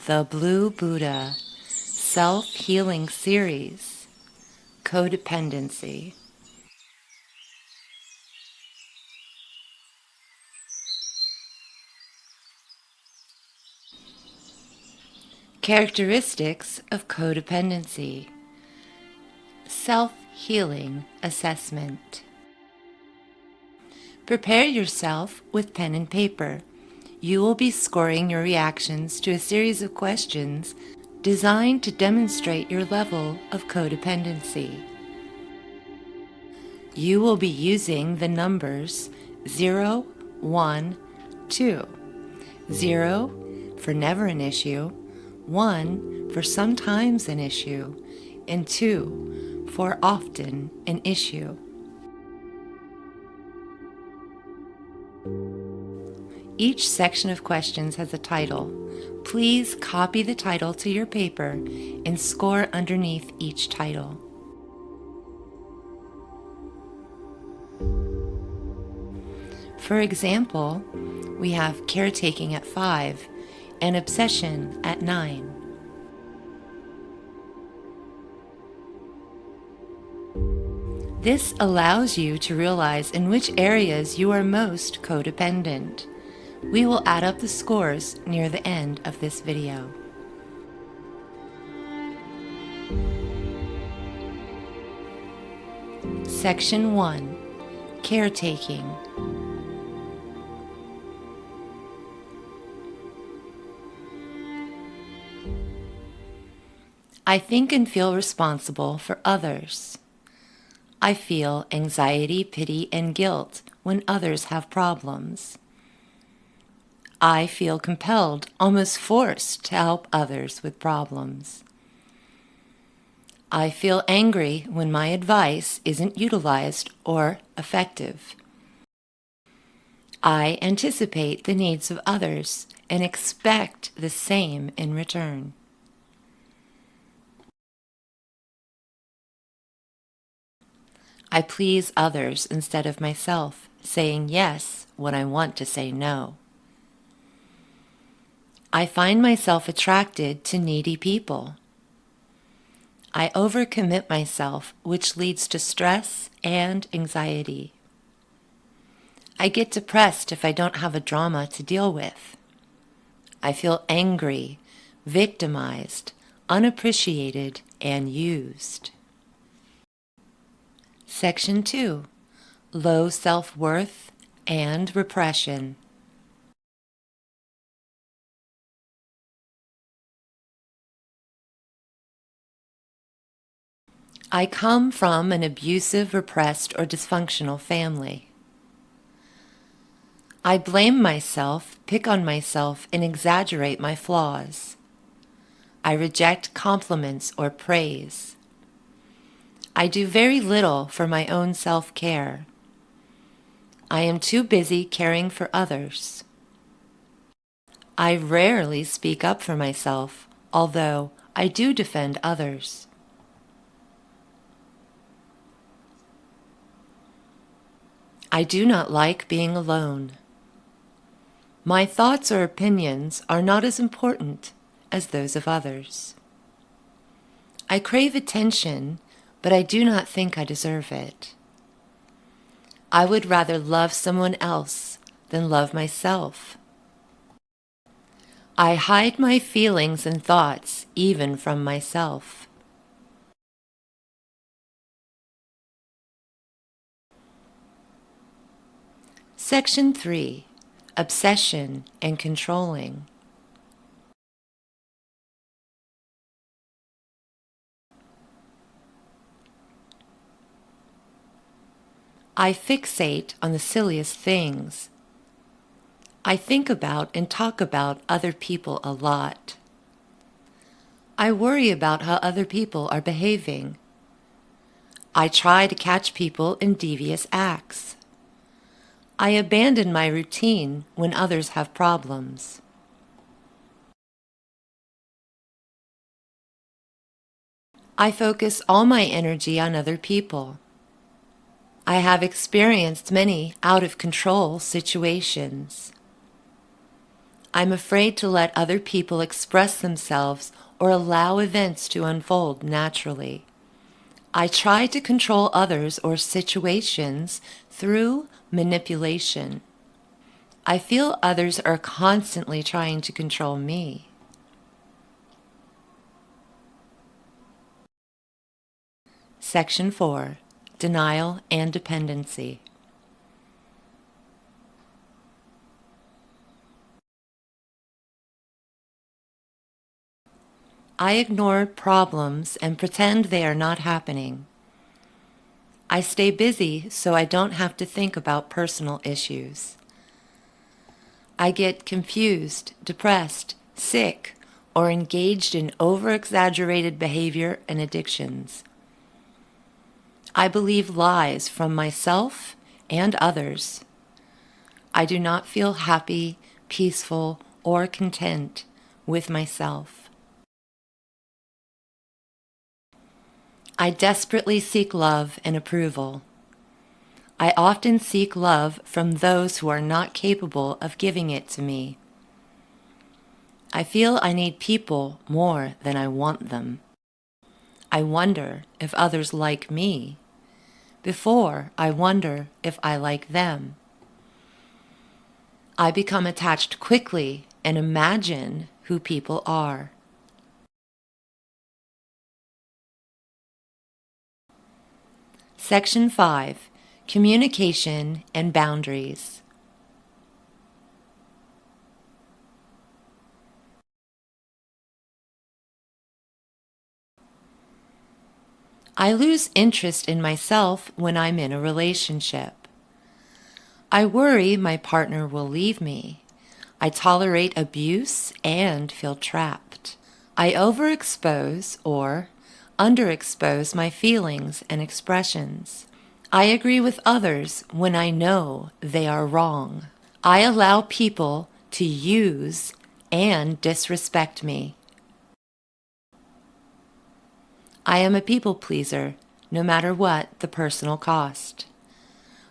The Blue Buddha Self-Healing Series, Codependency. Characteristics of codependency. Self-healing assessment. Prepare yourself with pen and paper. You will be scoring your reactions to a series of questions designed to demonstrate your level of codependency. You will be using the numbers 0, 1, 2. 0 for never an issue, 1 for sometimes an issue, and 2 for often an issue. Each section of questions has a title. Please copy the title to your paper and score underneath each title. For example, we have caretaking at 5 and obsession at 9. This allows you to realize in which areas you are most codependent. We will add up the scores near the end of this video. Section 1. Caretaking. I think and feel responsible for others. I feel anxiety, pity, and guilt when others have problems. I feel compelled, almost forced, to help others with problems. I feel angry when my advice isn't utilized or effective. I anticipate the needs of others and expect the same in return. I please others instead of myself, saying yes when I want to say no. I find myself attracted to needy people. I overcommit myself, which leads to stress and anxiety. I get depressed if I don't have a drama to deal with. I feel angry, victimized, unappreciated, and used. Section 2. Low self-worth and repression. I come from an abusive, repressed, or dysfunctional family. I blame myself, pick on myself, and exaggerate my flaws. I reject compliments or praise. I do very little for my own self-care. I am too busy caring for others. I rarely speak up for myself, although I do defend others. I do not like being alone. My thoughts or opinions are not as important as those of others. I crave attention, but I do not think I deserve it. I would rather love someone else than love myself. I hide my feelings and thoughts even from myself. Section 3. Obsession and controlling. I fixate on the silliest things. I think about and talk about other people a lot. I worry about how other people are behaving. I try to catch people in devious acts. I abandon my routine when others have problems. I focus all my energy on other people. I have experienced many out-of-control situations. I'm afraid to let other people express themselves or allow events to unfold naturally. I try to control others or situations through manipulation. I feel others are constantly trying to control me. Section 4. Denial and Dependency. I ignore problems and pretend they are not happening. I stay busy so I don't have to think about personal issues. I get confused, depressed, sick, or engaged in over-exaggerated behavior and addictions. I believe lies from myself and others. I do not feel happy, peaceful, or content with myself. I desperately seek love and approval. I often seek love from those who are not capable of giving it to me. I feel I need people more than I want them. I wonder if others like me before I wonder if I like them. I become attached quickly and imagine who people are. Section 5. Communication and Boundaries. I lose interest in myself when I'm in a relationship. I worry my partner will leave me. I tolerate abuse and feel trapped. I overexpose or underexpose my feelings and expressions. I agree with others when I know they are wrong. I allow people to use and disrespect me. I am a people pleaser, no matter what the personal cost.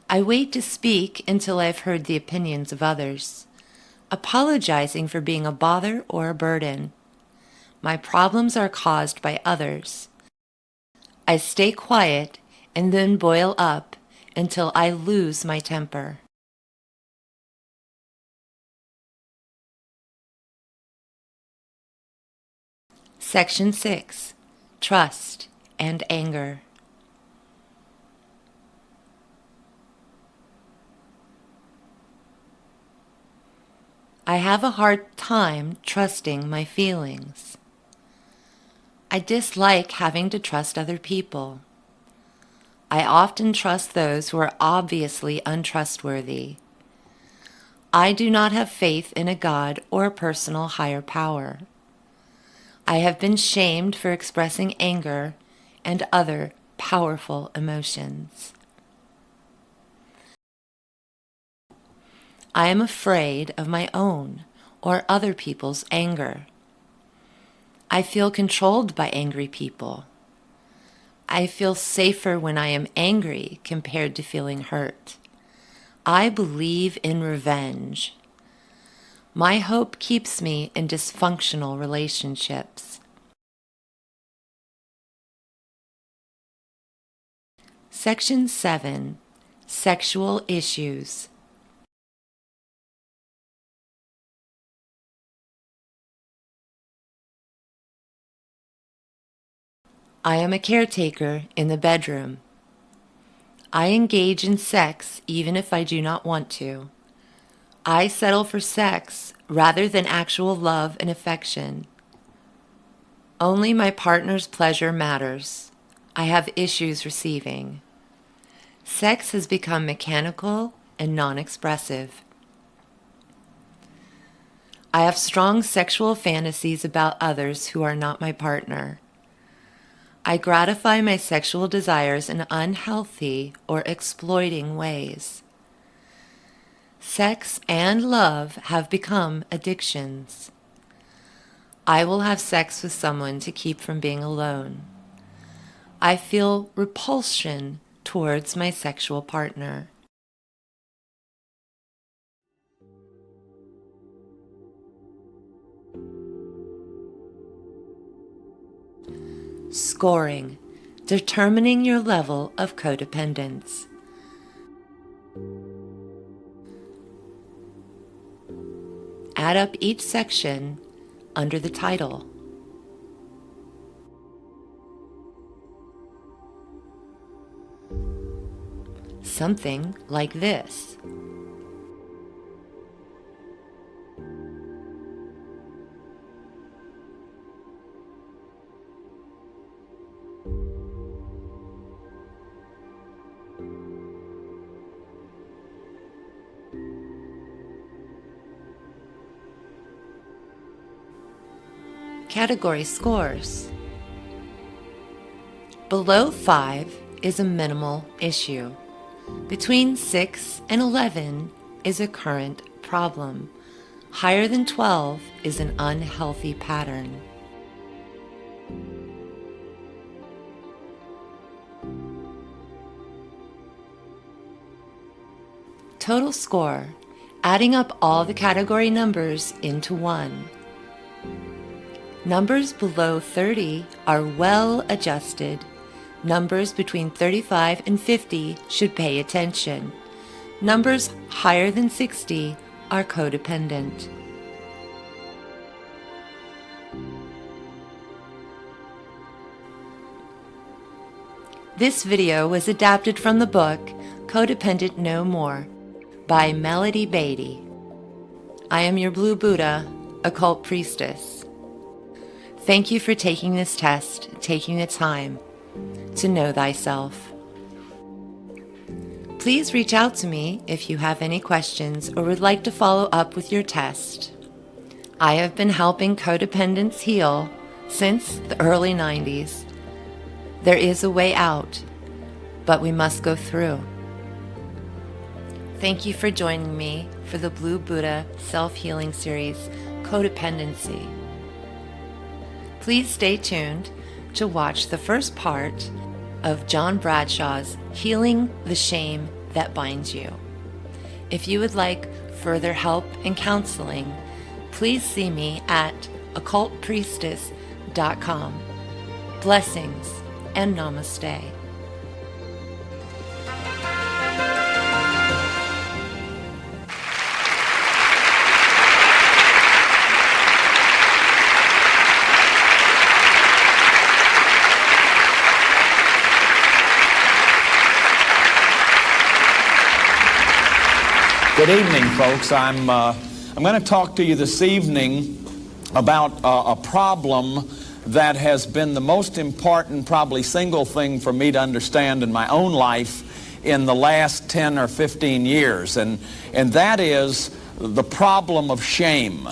I wait to speak until I've heard the opinions of others, apologizing for being a bother or a burden. My problems are caused by others. I stay quiet and then boil up until I lose my temper. Section 6. Trust and Anger. I have a hard time trusting my feelings. I dislike having to trust other people. I often trust those who are obviously untrustworthy. I do not have faith in a God or a personal higher power. I have been shamed for expressing anger and other powerful emotions. I am afraid of my own or other people's anger. I feel controlled by angry people. I feel safer when I am angry compared to feeling hurt. I believe in revenge. My hope keeps me in dysfunctional relationships. Section 7. Sexual Issues. I am a caretaker in the bedroom. I engage in sex even if I do not want to. I settle for sex rather than actual love and affection. Only my partner's pleasure matters. I have issues receiving. Sex has become mechanical and non-expressive. I have strong sexual fantasies about others who are not my partner. I gratify my sexual desires in unhealthy or exploiting ways. Sex and love have become addictions. I will have sex with someone to keep from being alone. I feel repulsion towards my sexual partner. Scoring, determining your level of codependence. Add up each section under the title. Something like this. Category scores. Below 5 is a minimal issue. Between 6 and 11 is a current problem. Higher than 12 is an unhealthy pattern. Total score, adding up all the category numbers into one. Numbers below 30 are well adjusted. Numbers between 35 and 50 should pay attention. Numbers higher than 60 are codependent. This video was adapted from the book Codependent No More by Melody Beatty. I am your Blue Buddha, Occult Priestess. Thank you for taking this test, taking the time to know thyself. Please reach out to me if you have any questions or would like to follow up with your test. I have been helping codependents heal since the early 90s. There is a way out, but we must go through. Thank you for joining me for the Blue Buddha Self-Healing Series, Codependency. Please stay tuned to watch the first part of John Bradshaw's Healing the Shame That Binds You. If you would like further help and counseling, please see me at occultpriestess.com. Blessings and namaste. Good evening, folks. I'm going to talk to you this evening about a problem that has been the most important, probably single thing for me to understand in my own life in the last 10 or 15 years, and that is the problem of shame.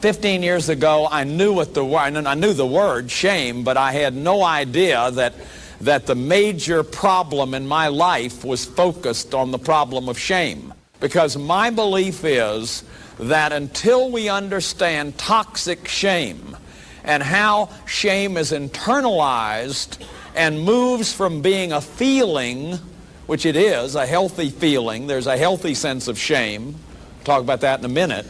15 years ago, I knew the word shame, but I had no idea that the major problem in my life was focused on the problem of shame. Because my belief is that until we understand toxic shame and how shame is internalized and moves from being a feeling, which it is, a healthy feeling, there's a healthy sense of shame, we'll talk about that in a minute,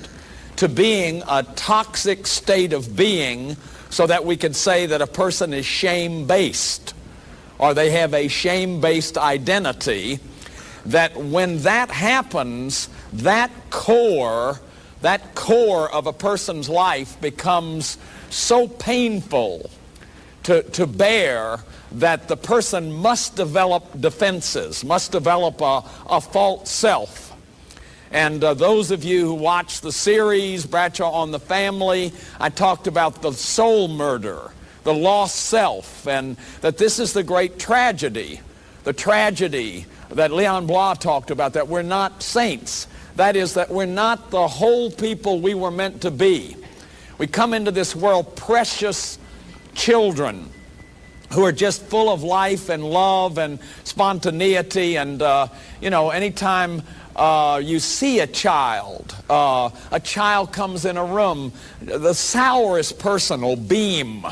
to being a toxic state of being, so that we can say that a person is shame-based, or they have a shame-based identity, that when that happens, that core of a person's life becomes so painful to bear that the person must develop defenses, must develop a false self. And those of you who watch the series, Bradshaw on the Family, I talked about the soul murder, the lost self, and that this is the great tragedy, the tragedy that Leon Blois talked about, that we're not saints. That is, that we're not the whole people we were meant to be. We come into this world precious children who are just full of life and love and spontaneity, and anytime you see a child comes in a room, the sourest person will beam.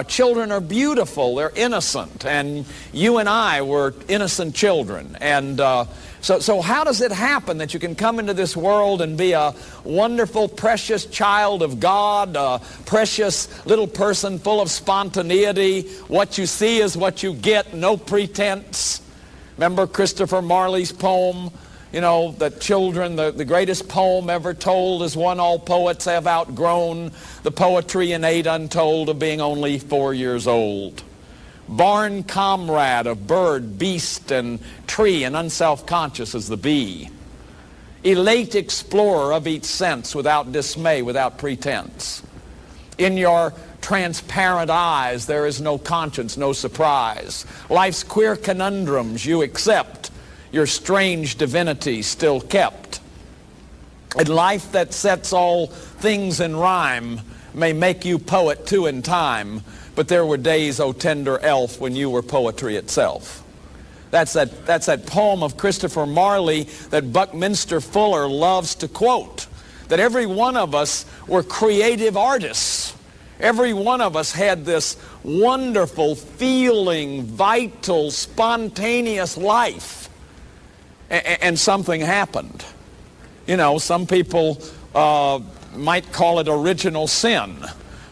Children are beautiful, they're innocent, and you and I were innocent children, and So how does it happen that you can come into this world and be a wonderful, precious child of God, a precious little person full of spontaneity? What you see is what you get, no pretense. Remember Christopher Marley's poem, you know, that children, the greatest poem ever told is one all poets have outgrown, the poetry innate untold of being only 4 years old. Born comrade of bird, beast, and tree, and unself-conscious as the bee. Elate explorer of each sense, without dismay, without pretense. In your transparent eyes there is no conscience, no surprise. Life's queer conundrums you accept, your strange divinity still kept. And life that sets all things in rhyme may make you poet too in time, but there were days, O tender elf, when you were poetry itself. That's that poem of Christopher Marley that Buckminster Fuller loves to quote, that every one of us were creative artists. Every one of us had this wonderful, feeling, vital, spontaneous life. And something happened. You know, some people might call it original sin.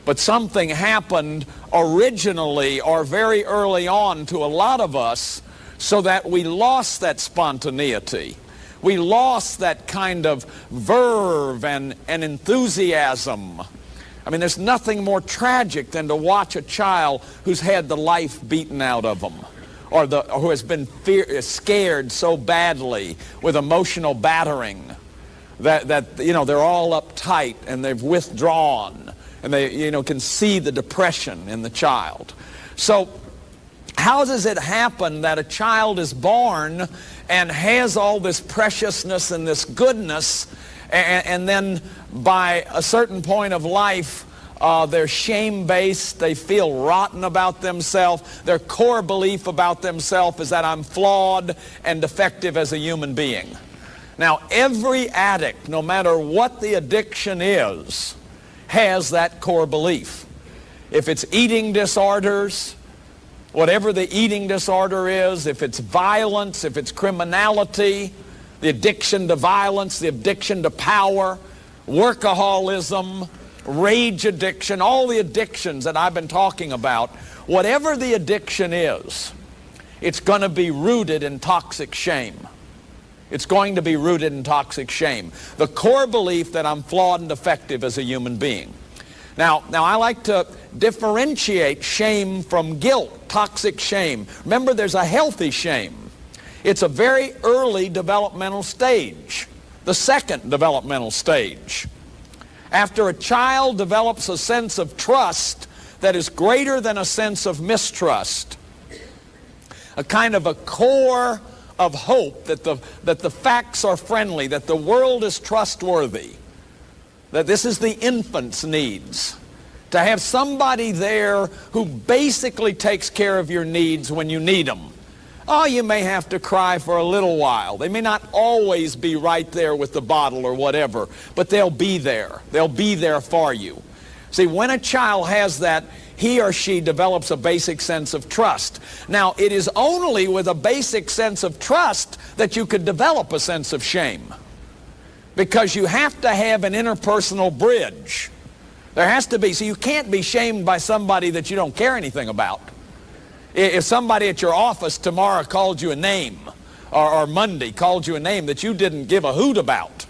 But something happened originally or very early on to a lot of us so that we lost that spontaneity. We lost that kind of verve and enthusiasm. I mean, there's nothing more tragic than to watch a child who's had the life beaten out of them, or who has been scared so badly with emotional battering that you know, they're all uptight and they've withdrawn. And they, you know, can see the depression in the child. So how does it happen that a child is born and has all this preciousness and this goodness, and then by a certain point of life, they're shame-based, they feel rotten about themselves, their core belief about themselves is that I'm flawed and defective as a human being. Now, every addict, no matter what the addiction is, has that core belief. If it's eating disorders, whatever the eating disorder is, if it's violence, if it's criminality, the addiction to violence, the addiction to power, workaholism, rage addiction, all the addictions that I've been talking about, whatever the addiction is, it's going to be rooted in toxic shame. It's going to be rooted in toxic shame. The core belief that I'm flawed and defective as a human being. Now I like to differentiate shame from guilt, toxic shame. Remember, there's a healthy shame. It's a very early developmental stage, the second developmental stage. After a child develops a sense of trust that is greater than a sense of mistrust, a kind of a core of hope that the facts are friendly, that the world is trustworthy, that this is the infant's needs. To have somebody there who basically takes care of your needs when you need them. Oh, you may have to cry for a little while. They may not always be right there with the bottle or whatever, but they'll be there. They'll be there for you. See, when a child has that, he or she develops a basic sense of trust. Now, it is only with a basic sense of trust that you could develop a sense of shame. Because you have to have an interpersonal bridge. There has to be. So you can't be shamed by somebody that you don't care anything about. If somebody at your office tomorrow called you a name, or Monday called you a name that you didn't give a hoot about,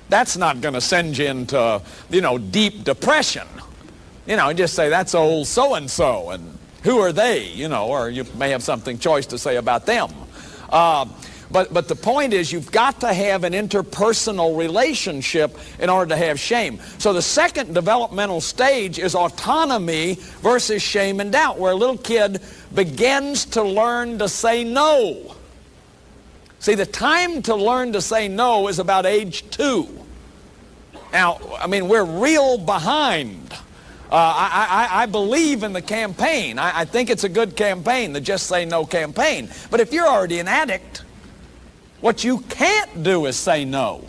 that's not going to send you into, you know, deep depression. You know, just say, that's old so-and-so, and who are they, you know, or you may have something choice to say about them. But the point is, you've got to have an interpersonal relationship in order to have shame. So the second developmental stage is autonomy versus shame and doubt, where a little kid begins to learn to say no. See, the time to learn to say no is about age 2. Now, I mean, we're real behind. I believe in the campaign. I think it's a good campaign, the Just Say No campaign. But if you're already an addict, what you can't do is say no.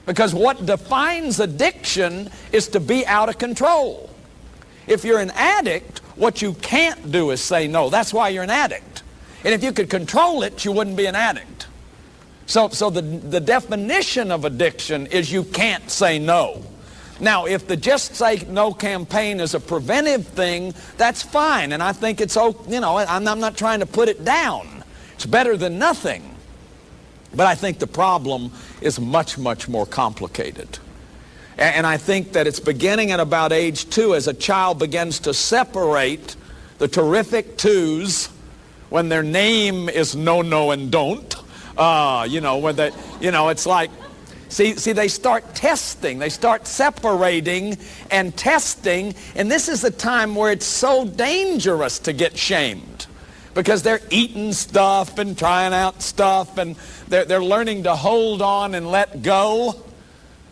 Because what defines addiction is to be out of control. If you're an addict, what you can't do is say no. That's why you're an addict. And if you could control it, you wouldn't be an addict. So the definition of addiction is you can't say no. Now, if the Just Say No campaign is a preventive thing, that's fine. And I think it's, I'm not trying to put it down. It's better than nothing. But I think the problem is much, much more complicated. And I think that it's beginning at about age 2 as a child begins to separate the terrific twos when their name is no, no, and don't. It's like, see, they start testing. They start separating and testing. And this is the time where it's so dangerous to get shamed, because they're eating stuff and trying out stuff, and they're learning to hold on and let go.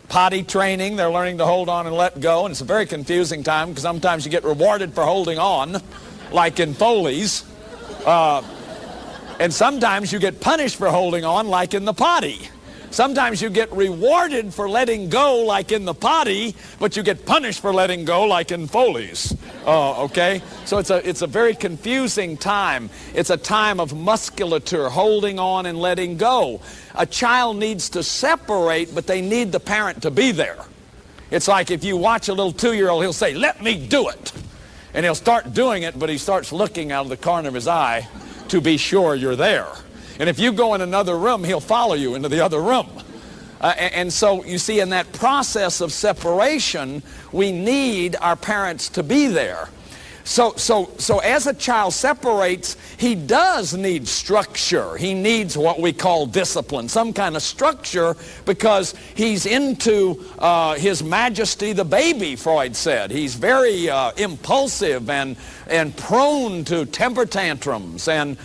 Potty training, they're learning to hold on and let go. And it's a very confusing time, because sometimes you get rewarded for holding on, like in Foley's. And sometimes you get punished for holding on, like in the potty. Sometimes you get rewarded for letting go, like in the potty, but you get punished for letting go, like in Foley's. Okay? So it's a very confusing time. It's a time of musculature, holding on and letting go. A child needs to separate, but they need the parent to be there. It's like if you watch a little 2-year-old, he'll say, "Let me do it." And he'll start doing it, but he starts looking out of the corner of his eye to be sure you're there. And if you go in another room, he'll follow you into the other room. And so you see, in that process of separation, we need our parents to be there. So as a child separates, he does need structure. He needs what we call discipline, some kind of structure, because he's into his majesty the baby, Freud said. He's very impulsive and prone to temper tantrums. And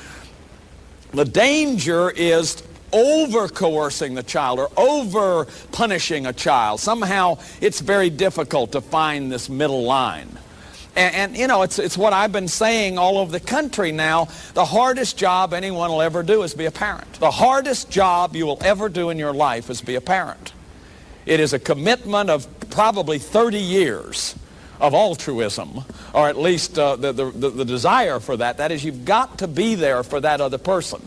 the danger is over-coercing the child or over-punishing a child. Somehow it's very difficult to find this middle line. And it's what I've been saying all over the country now. The hardest job anyone will ever do is be a parent. The hardest job you will ever do in your life is be a parent. It is a commitment of probably 30 years of altruism, or at least the desire for that. That is, you've got to be there for that other person.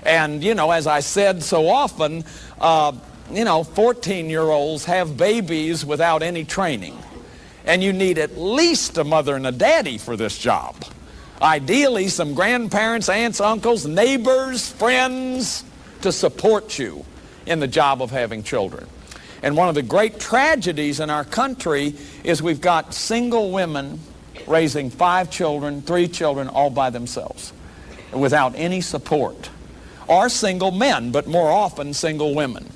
And, as I said so often, 14-year-olds have babies without any training. And you need at least a mother and a daddy for this job. Ideally, some grandparents, aunts, uncles, neighbors, friends to support you in the job of having children. And one of the great tragedies in our country is we've got single women raising 5 children, 3 children, all by themselves, without any support. Or single men, but more often single women.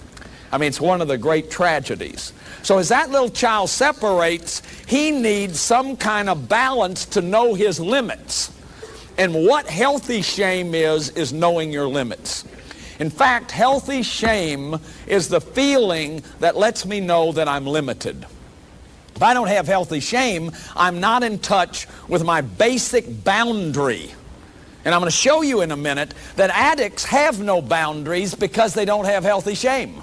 I mean, it's one of the great tragedies. So as that little child separates, he needs some kind of balance to know his limits. And what healthy shame is knowing your limits. In fact, healthy shame is the feeling that lets me know that I'm limited. If I don't have healthy shame, I'm not in touch with my basic boundary. And I'm going to show you in a minute that addicts have no boundaries because they don't have healthy shame.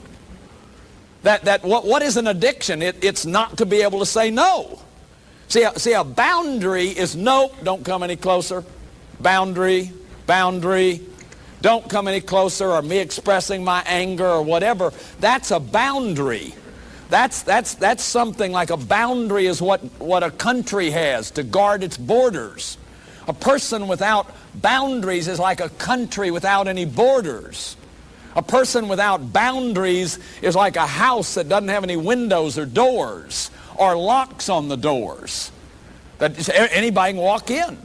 What is an addiction? It's not to be able to say no. See, a boundary is no, don't come any closer. Boundary, don't come any closer, or me expressing my anger or whatever. That's a boundary. That's something like a boundary is what a country has to guard its borders. A person without boundaries is like a country without any borders. A person without boundaries is like a house that doesn't have any windows or doors or locks on the doors that anybody can walk in.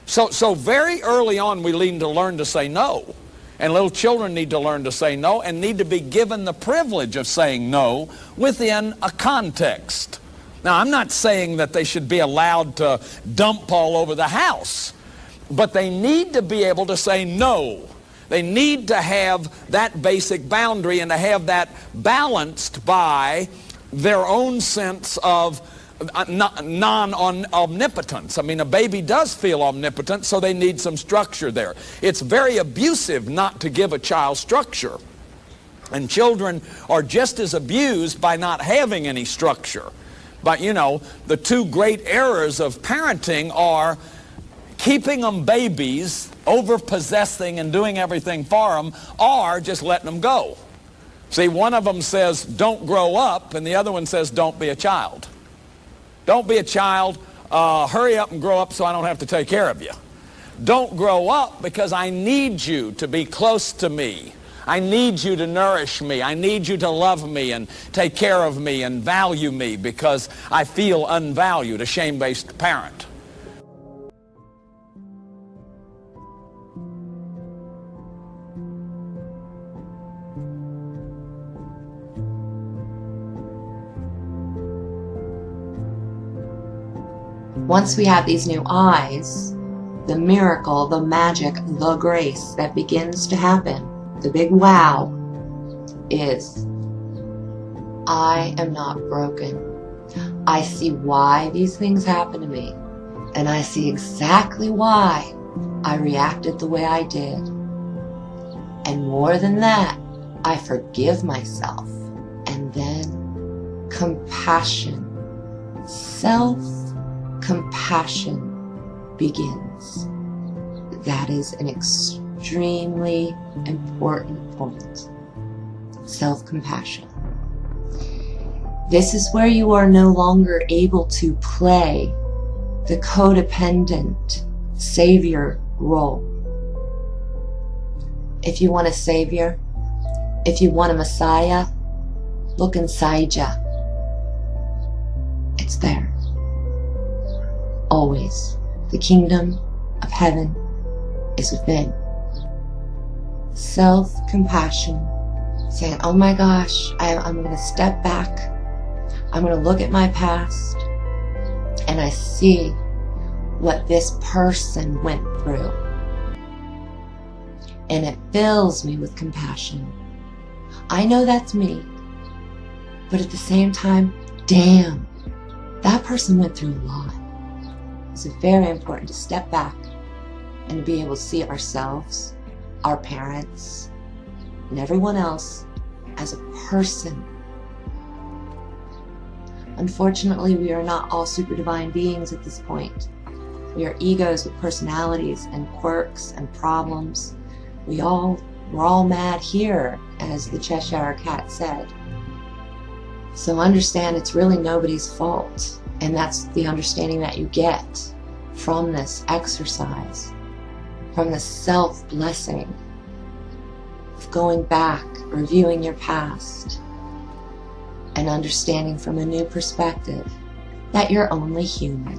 So very early on we need to learn to say no. And little children need to learn to say no and need to be given the privilege of saying no within a context. Now, I'm not saying that they should be allowed to dump all over the house, but they need to be able to say no. They need to have that basic boundary and to have that balanced by their own sense of non-omnipotence. I mean, a baby does feel omnipotent, so they need some structure there. It's very abusive not to give a child structure. And children are just as abused by not having any structure. But, the 2 great errors of parenting are keeping them babies, over-possessing and doing everything for them, or just letting them go. See, one of them says, don't grow up, and the other one says, don't be a child. Don't be a child. Hurry up and grow up so I don't have to take care of you. Don't grow up because I need you to be close to me. I need you to nourish me. I need you to love me and take care of me and value me because I feel unvalued, a shame-based parent. Once we have these new eyes, the miracle, the magic, the grace that begins to happen, the big wow, is I am not broken. I see why these things happen to me, and I see exactly why I reacted the way I did. And more than that, I forgive myself. And then compassion, self-compassion begins. That is an extremely important point. Self-compassion. This is where you are no longer able to play the codependent savior role. If you want a savior, if you want a messiah, look inside ya. It's there. Always. The kingdom of heaven is within. Self-compassion, saying, oh my gosh, I'm going to step back. I'm going to look at my past, and I see what this person went through. And it fills me with compassion. I know that's me, but at the same time, damn, that person went through a lot. It's very important to step back and to be able to see ourselves, our parents, and everyone else as a person. Unfortunately, we are not all super divine beings at this point. We are egos with personalities and quirks and problems. We're all mad here, as the Cheshire Cat said. So understand it's really nobody's fault. And that's the understanding that you get from this exercise, from the self-blessing of going back, reviewing your past, and understanding from a new perspective that you're only human.